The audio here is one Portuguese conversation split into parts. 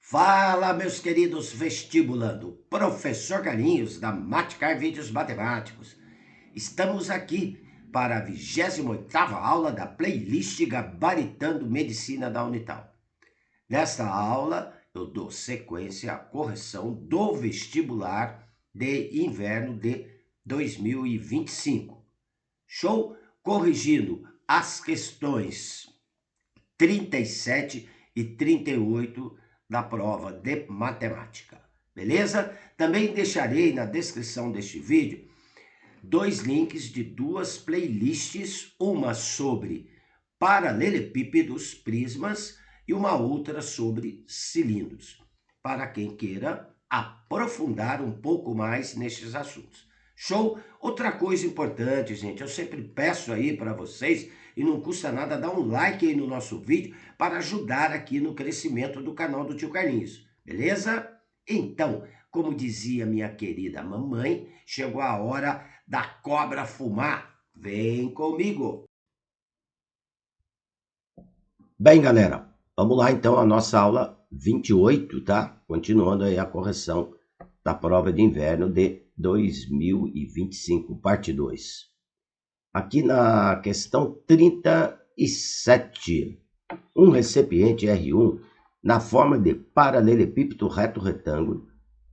Fala, meus queridos vestibulando, professor Carlinhos da Maticar Vídeos Matemáticos. Estamos aqui para a 28ª aula da playlist Gabaritando Medicina da Unital. Nesta aula, eu dou sequência à correção do vestibular de inverno de 2025. Show? Corrigindo as questões 37 e 38 da prova de matemática, beleza? Também deixarei na descrição deste vídeo dois links de duas playlists, uma sobre paralelepípedos, prismas, e uma outra sobre cilindros, para quem queira aprofundar um pouco mais nestes assuntos. Show? Outra coisa importante, gente, eu sempre peço aí para vocês, e não custa nada dar um like aí no nosso vídeo para ajudar aqui no crescimento do canal do Tio Carlinhos, beleza? Então, como dizia minha querida mamãe, chegou a hora da cobra fumar. Vem comigo! Bem, galera, vamos lá então a nossa aula 28, tá? Continuando aí a correção da prova de inverno de 2025, parte 2. Aqui na questão 37, um recipiente R1 na forma de paralelepípedo reto retângulo,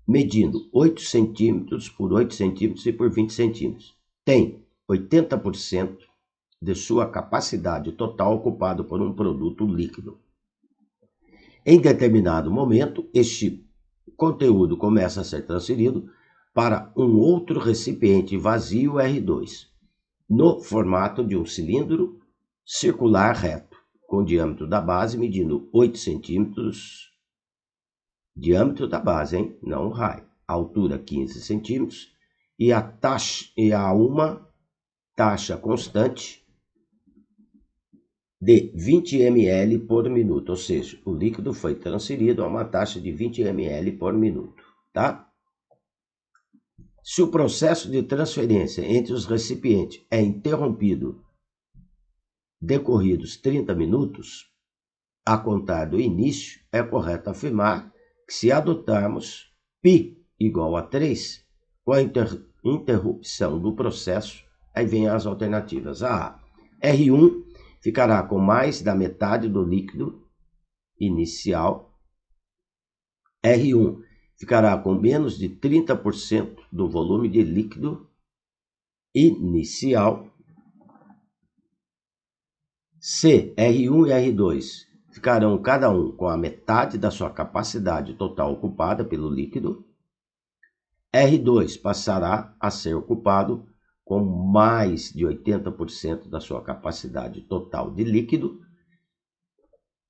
medindo 8 centímetros por 8 centímetros e por 20 centímetros. Tem 80% de sua capacidade total ocupado por um produto líquido. Em determinado momento, este conteúdo começa a ser transferido para um outro recipiente vazio R2, no formato de um cilindro circular reto, com diâmetro da base medindo 8 centímetros, diâmetro da base, hein? Não o raio, altura 15 centímetros, e a uma taxa constante de 20 ml por minuto, ou seja, o líquido foi transferido a uma taxa de 20 ml por minuto, tá? Se o processo de transferência entre os recipientes é interrompido decorridos 30 minutos, a contar do início, é correto afirmar que se adotarmos π igual a 3, com a interrupção do processo, aí vem as alternativas. A, R1 ficará com mais da metade do líquido inicial. R1 ficará com menos de 30% do volume de líquido inicial. C, R1 e R2 ficarão cada um com a metade da sua capacidade total ocupada pelo líquido. R2 passará a ser ocupado com mais de 80% da sua capacidade total de líquido.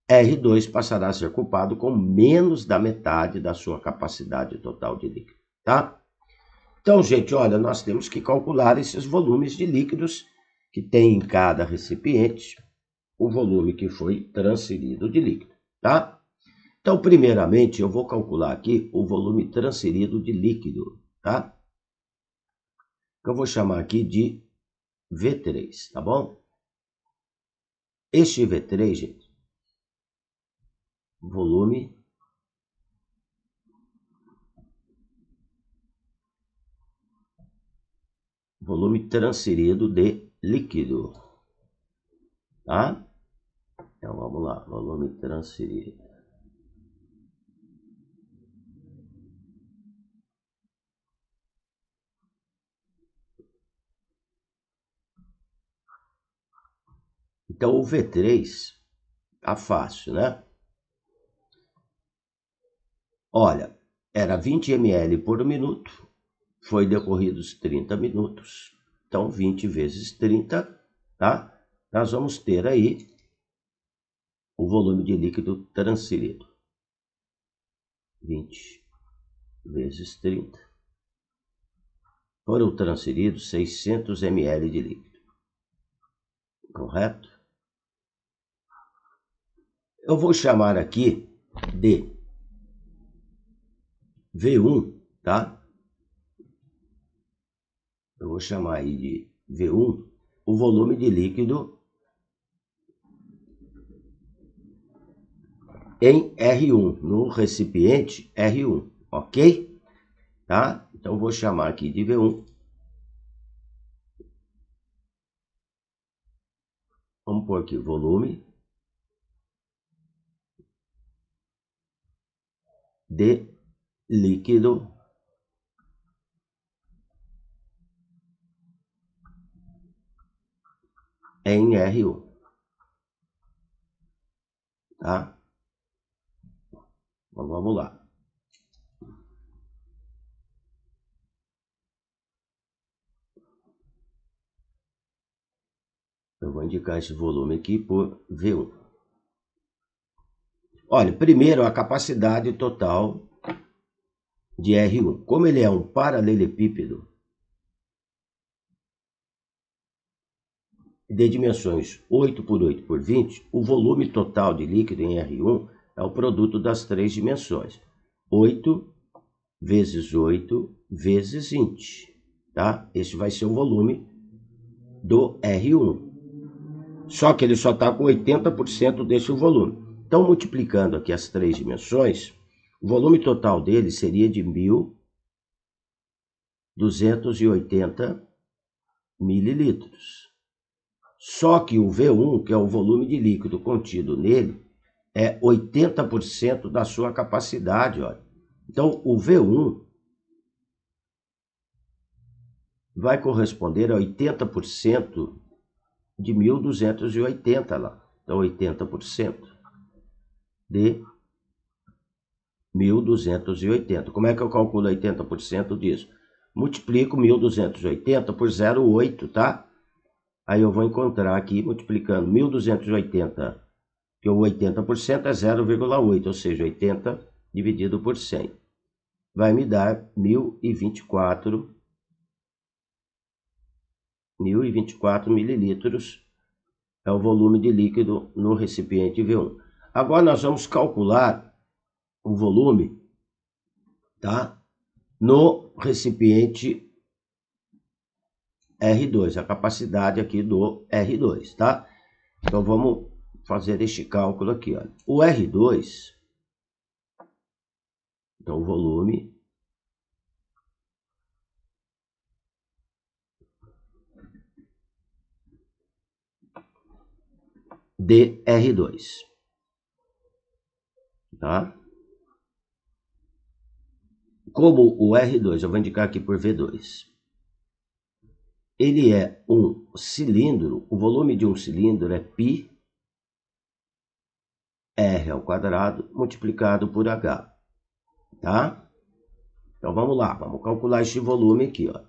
R2 passará a ser ocupado com menos da metade da sua capacidade total de líquido, tá? Então, gente, olha, nós temos que calcular esses volumes de líquidos que tem em cada recipiente, o volume que foi transferido de líquido, tá? Então, primeiramente, eu vou calcular aqui o volume transferido de líquido, tá? Eu vou chamar aqui de V3, tá bom? Este V3, gente, volume transferido de líquido, tá? Então, vamos lá, volume transferido. Então, o V3 tá fácil, né? Olha, era 20 ml por minuto, foi decorridos 30 minutos. Então, 20 vezes 30, tá? Nós vamos ter aí o volume de líquido transferido. 20 vezes 30. Foram transferidos 600 ml de líquido. Correto? Eu vou chamar aqui de V1, tá? Eu vou chamar aí de V1 o volume de líquido em R1, no recipiente R1, ok? Tá? Então, vou chamar aqui de V1. Vamos pôr aqui volume de líquido em R1. Tá? Então, vamos lá. Eu vou indicar esse volume aqui por V1. Olha, primeiro a capacidade total de R1. Como ele é um paralelepípedo de dimensões 8 por 8 por 20, o volume total de líquido em R1 é o produto das três dimensões. 8 vezes 8 vezes 20. Tá? Esse vai ser o volume do R1. Só que ele só está com 80% desse volume. Então, multiplicando aqui as três dimensões, o volume total dele seria de 1.280 mililitros. Só que o V1, que é o volume de líquido contido nele, é 80% da sua capacidade. Olha. Então, o V1 vai corresponder a 80% de 1.280 lá. Então, 80% de 1.280. Como é que eu calculo 80% disso? Multiplico 1.280 por 0,8, tá? Aí eu vou encontrar aqui, multiplicando 1.280, que o 80% é 0,8, ou seja, 80 dividido por 100. Vai me dar 1.024 mililitros. É o volume de líquido no recipiente V1. Agora nós vamos calcular o volume, tá? No recipiente R2, a capacidade aqui do R2, tá? Então vamos fazer este cálculo aqui, olha. O R2, então o volume de R2, tá? Como o R2, eu vou indicar aqui por V2, ele é um cilindro, o volume de um cilindro é π R ao quadrado multiplicado por H, tá? Então vamos lá, vamos calcular este volume aqui, ó.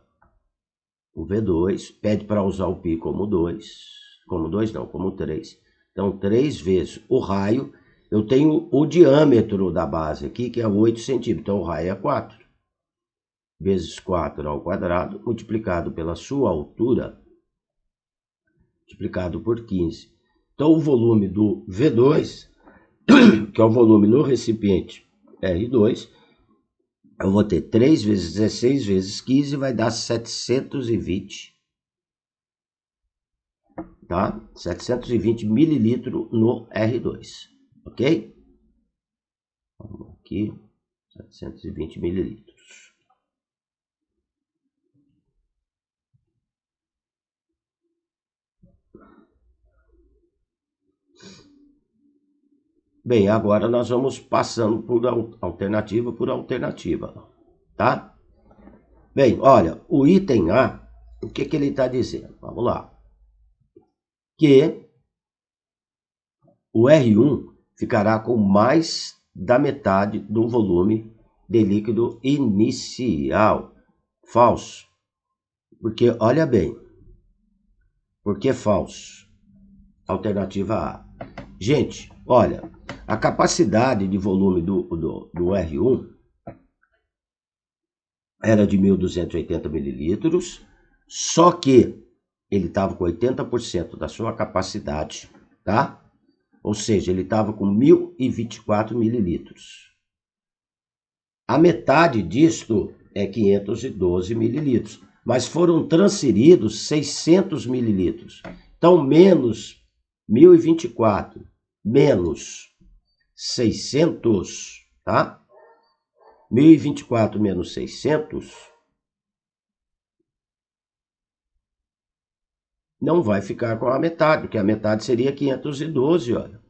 O V2 pede para usar o π como 2, como 3. Então 3 vezes o raio, eu tenho o diâmetro da base aqui, que é 8 centímetros, então o raio é 4. Vezes 4 ao quadrado, multiplicado pela sua altura, multiplicado por 15. Então o volume do V2, que é o volume no recipiente R2, eu vou ter 3 vezes 16 vezes 15, vai dar 720, tá? 720 mililitros no R2, ok? Vamos aqui, 720 mililitros. Bem, agora nós vamos passando por alternativa, tá? Bem, olha, o item A, o que ele está dizendo? Vamos lá. Que o R1 ficará com mais da metade do volume de líquido inicial. Falso. Porque, olha bem, por que falso? Alternativa A. Gente, olha, a capacidade de volume do R1 era de 1.280 mililitros, só que ele estava com 80% da sua capacidade, tá? Ou seja, ele estava com 1.024 mililitros. A metade disto é 512 mililitros, mas foram transferidos 600 mililitros. Então, menos 1.024, menos 600, tá? 1024 menos 600 não vai ficar com a metade, porque a metade seria 512, olha.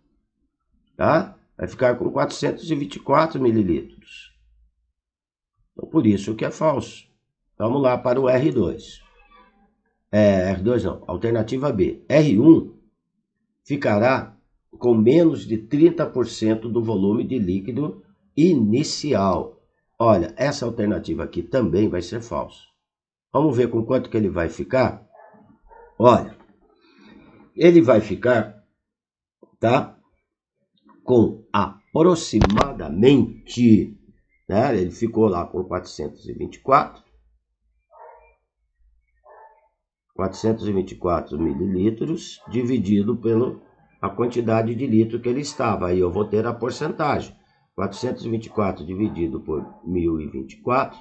Tá? Vai ficar com 424 mililitros. Então, por isso que é falso. Vamos lá para o R2. R2 não, alternativa B. R1 ficará com menos de 30% do volume de líquido inicial. Olha, essa alternativa aqui também vai ser falso. Vamos ver com quanto que ele vai ficar? Olha, ele vai ficar, tá? Com aproximadamente, né? Ele ficou lá com 424 mililitros dividido pela quantidade de litro que ele estava. Aí eu vou ter a porcentagem. 424 dividido por 1024,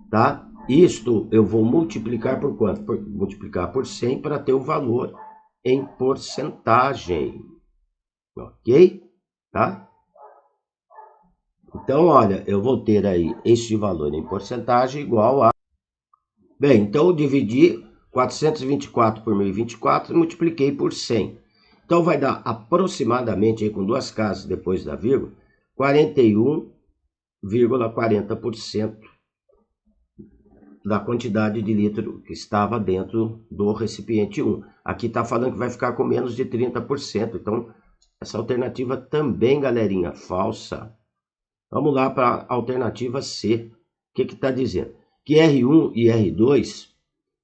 tá? Isto eu vou multiplicar por quanto? Multiplicar por 100 para ter o valor em porcentagem. Ok? Tá? Então, olha, eu vou ter aí este valor em porcentagem igual a... Bem, então eu dividi 424 por 1024 e multipliquei por 100. Então vai dar aproximadamente, aí, com duas casas depois da vírgula, 41,40% da quantidade de litro que estava dentro do recipiente 1. Aqui está falando que vai ficar com menos de 30%. Então, essa alternativa também, galerinha, falsa. Vamos lá para a alternativa C. O que está dizendo? Que R1 e R2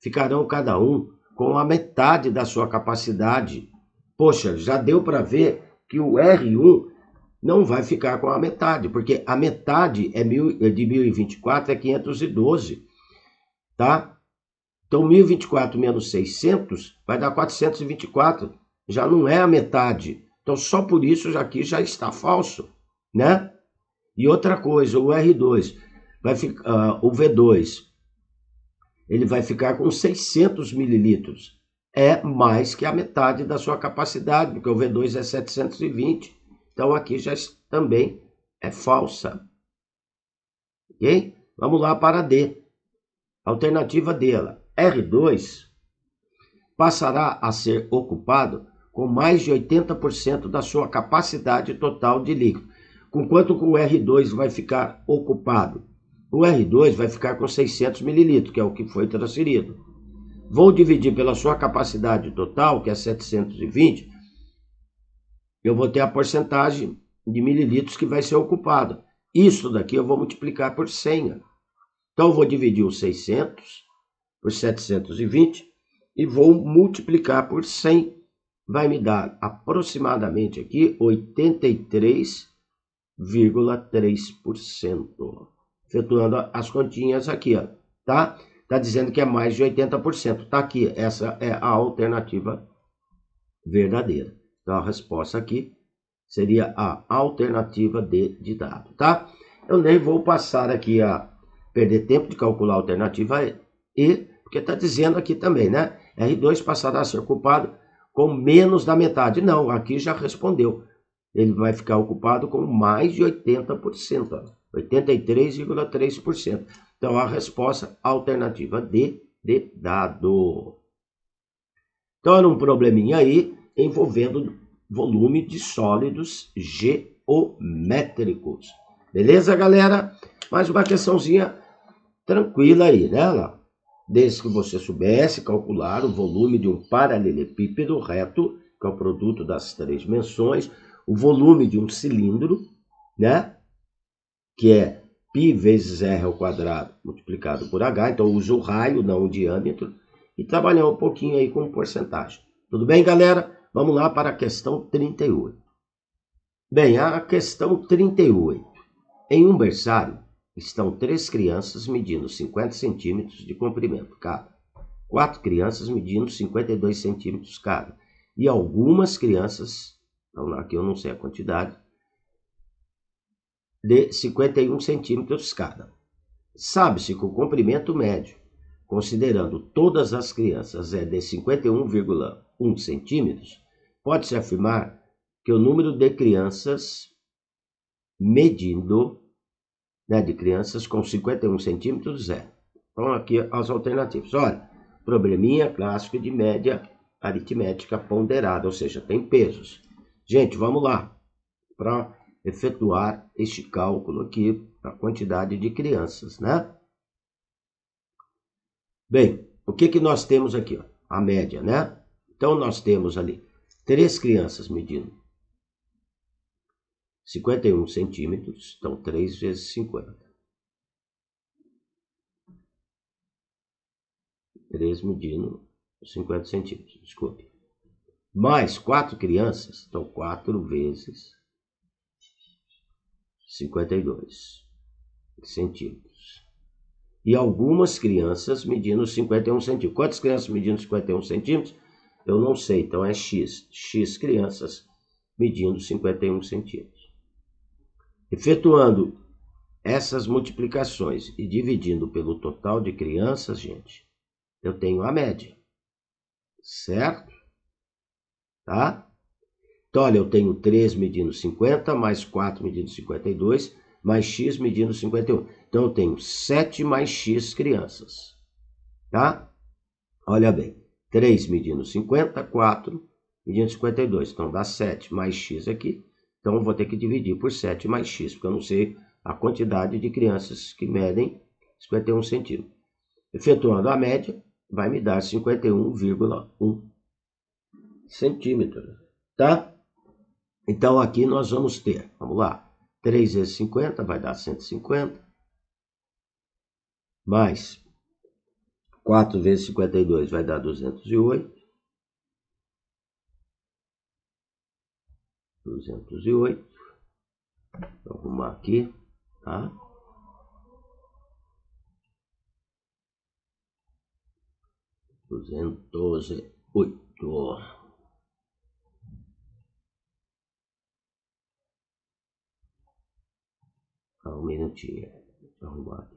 ficarão cada um com a metade da sua capacidade. Poxa, já deu para ver que o R1 não vai ficar com a metade, porque a metade de 1024 é 512, tá? Então, 1024 menos 600 vai dar 424, já não é a metade. Então, só por isso aqui já está falso, né? E outra coisa, o R2, o V2, ele vai ficar com 600 mililitros. É mais que a metade da sua capacidade, porque o V2 é 720. Então, aqui já também é falsa. Ok? Vamos lá para D. Alternativa dela. R2 passará a ser ocupado com mais de 80% da sua capacidade total de líquido. Com quanto o R2 vai ficar ocupado? O R2 vai ficar com 600 mililitros, que é o que foi transferido. Vou dividir pela sua capacidade total, que é 720, eu vou ter a porcentagem de mililitros que vai ser ocupada. Isso daqui eu vou multiplicar por 100. Então, eu vou dividir os 600 por 720 e vou multiplicar por 100. Vai me dar aproximadamente aqui 83,3%. Efetuando as continhas aqui, ó, tá? Tá dizendo que é mais de 80%. Tá aqui, essa é a alternativa verdadeira. Então, a resposta aqui seria a alternativa D de dado, tá? Eu nem vou passar aqui a perder tempo de calcular a alternativa E, porque está dizendo aqui também, né? R2 passará a ser ocupado com menos da metade. Não, aqui já respondeu. Ele vai ficar ocupado com mais de 80%, 83,3%. Então, a resposta, alternativa D de dado. Então, era um probleminha aí envolvendo volume de sólidos geométricos. Beleza, galera? Mais uma questãozinha tranquila aí, né? Desde que você soubesse calcular o volume de um paralelepípedo reto, que é o produto das três dimensões, o volume de um cilindro, né? Que é π vezes r ao quadrado multiplicado por h. Então, usa o raio, não o diâmetro. E trabalhar um pouquinho aí com porcentagem. Tudo bem, galera? Vamos lá para a questão 38. Bem, a questão 38. Em um berçário estão 3 crianças medindo 50 centímetros de comprimento cada. 4 crianças medindo 52 centímetros cada. E algumas crianças, então aqui eu não sei a quantidade, de 51 centímetros cada. Sabe-se que o comprimento médio, considerando todas as crianças, é de 51,1 centímetros, pode-se afirmar que o número de crianças medindo, né, de crianças com 51 centímetros, 0. Então, aqui as alternativas. Olha, probleminha clássico de média aritmética ponderada, ou seja, tem pesos. Gente, vamos lá para efetuar este cálculo aqui, a quantidade de crianças, né? Bem, o que nós temos aqui? Ó? A média, né? Então, nós temos ali 3 crianças medindo 51 centímetros, então 3 vezes 50. 3 medindo 50 centímetros, desculpe. Mais 4 crianças, então 4 vezes 52 centímetros. E algumas crianças medindo 51 centímetros. Quantas crianças medindo 51 centímetros? Eu não sei, então é X. X crianças medindo 51 centímetros. Efetuando essas multiplicações e dividindo pelo total de crianças, gente, eu tenho a média. Certo? Tá? Então, olha, eu tenho 3 medindo 50, mais 4 medindo 52, mais X medindo 51. Então, eu tenho 7 mais X crianças. Tá? Olha bem, 3 medindo 50, 4 medindo 52. Então, dá 7 mais X aqui. Então, eu vou ter que dividir por 7 mais X, porque eu não sei a quantidade de crianças que medem 51 centímetros. Efetuando a média, vai me dar 51,1 centímetros. Tá? Então, aqui nós vamos ter, vamos lá, 3 vezes 50 vai dar 150, mais 4 vezes 52 vai dar 208. 208. Vou arrumar aqui, tá? 208. Um minutinho. Deixa eu arrumar aqui.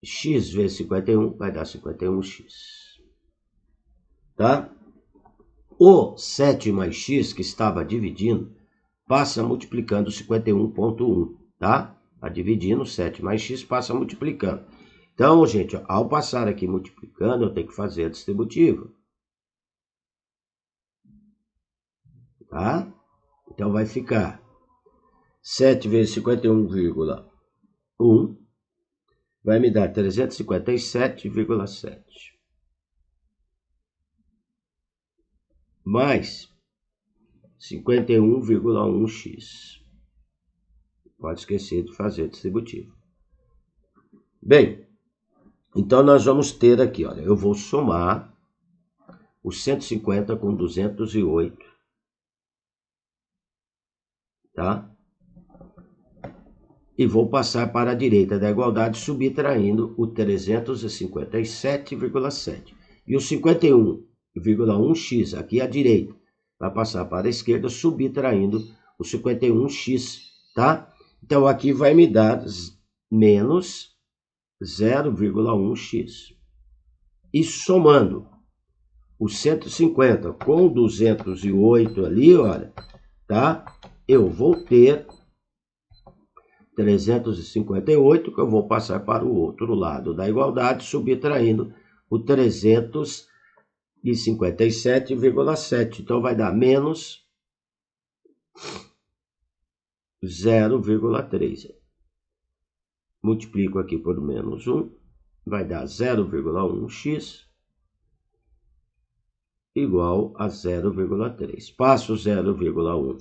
X vezes 51 vai dar 51x. Tá? O 7 mais x que estava dividindo passa multiplicando 51,1. Tá? Está dividindo 7 mais x, passa multiplicando. Então, gente, ao passar aqui multiplicando, eu tenho que fazer a distributiva. Tá? Então, vai ficar 7 vezes 51,1 vai me dar 357,7. Mais 51,1x. Pode esquecer de fazer a distributiva. Bem, então nós vamos ter aqui, olha, eu vou somar os 150 com 208, tá? E vou passar para a direita da igualdade, subtraindo o 357,7. E o 51,1x aqui à direita vai passar para a esquerda, subtraindo o 51x, tá? Então, aqui vai me dar menos 0,1x. E somando o 150 com 208 ali, olha, tá? Eu vou ter 358, que eu vou passar para o outro lado da igualdade, subtraindo o 357,7. Então, vai dar menos 0,3. Multiplico aqui por menos 1, vai dar 0,1x igual a 0,3. Passo 0,1.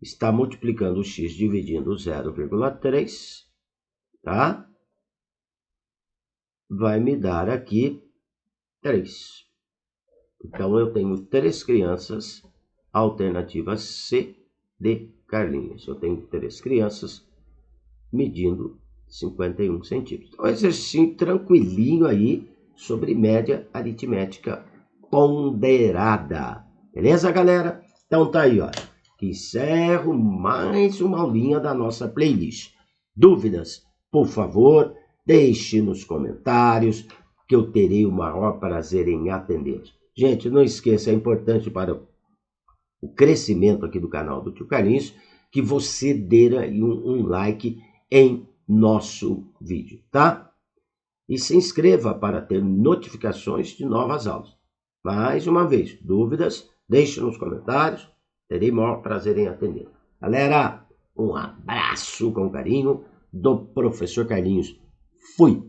Está multiplicando o x dividindo 0,3, tá? Vai me dar aqui 3. Então, eu tenho 3 crianças, alternativa C de Carlinhos. Eu tenho 3 crianças medindo 51 centímetros. Então, exercício tranquilinho aí sobre média aritmética ponderada. Beleza, galera? Então, tá aí, ó. Encerro mais uma aulinha da nossa playlist. Dúvidas, por favor, deixe nos comentários, que eu terei o maior prazer em atendê-los. Gente, não esqueça, é importante para o crescimento aqui do canal do Tio Carlinhos que você dê aí um like em nosso vídeo, tá? E se inscreva para ter notificações de novas aulas. Mais uma vez, dúvidas, deixe nos comentários, terei maior prazer em atender. Galera, um abraço com carinho do professor Carlinhos. Fui!